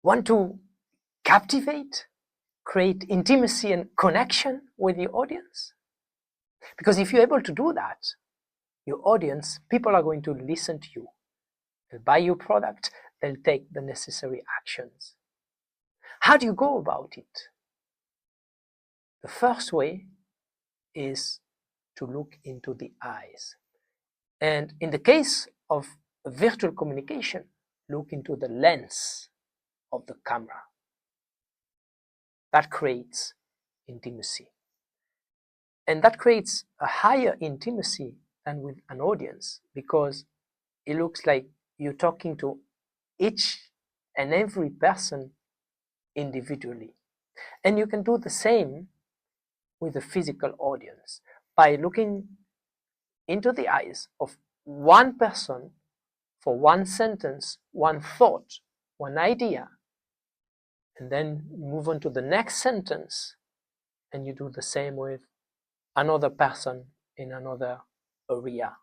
want to captivate, create intimacy and connection with the audience. Because if you're able to do that, your audience, people are going to listen to you. They'll buy your product, they'll take the necessary actions. How do you go about it? The first way is to look into the eyes. And in the case of virtual communication, look into the lens of the camera. That creates intimacy. And that creates a higher intimacy than with an audience, because it looks like you're talking to each and every person individually. And you can do the same with a physical audience by looking into the eyes of one person for one sentence, one thought, one idea, and then move on to the next sentence, and you do the same with another person in another area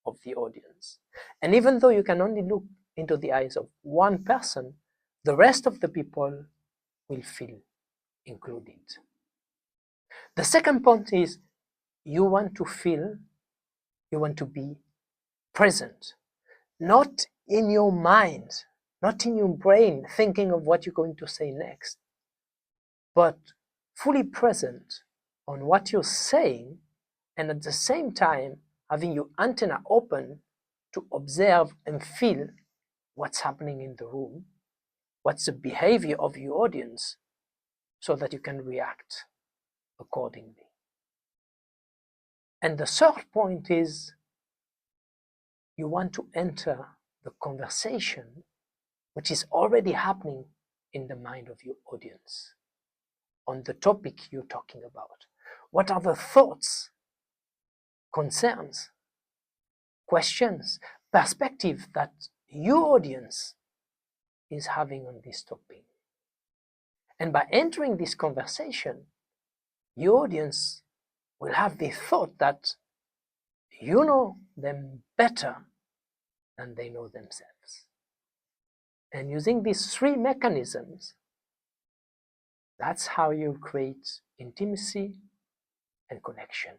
of the audience. And even though you can only look into the eyes of one person, the rest of the people will feel included. The second point is you want to feel, you want to be present, not in your mind, not in your brain thinking of what you're going to say next, but fully present on what you're saying, and at the same time having your antenna open to observe and feel what's happening in the room, what's the behavior of your audience, so that you can react accordingly. And the third point is you want to enter the conversation which is already happening in the mind of your audience on the topic you're talking about. What are the thoughts, concerns, questions, perspective that your audience is having on this topic? And by entering this conversation, your audience will have the thought that you know them better than they know themselves. And using these three mechanisms, that's how you create intimacy and connection.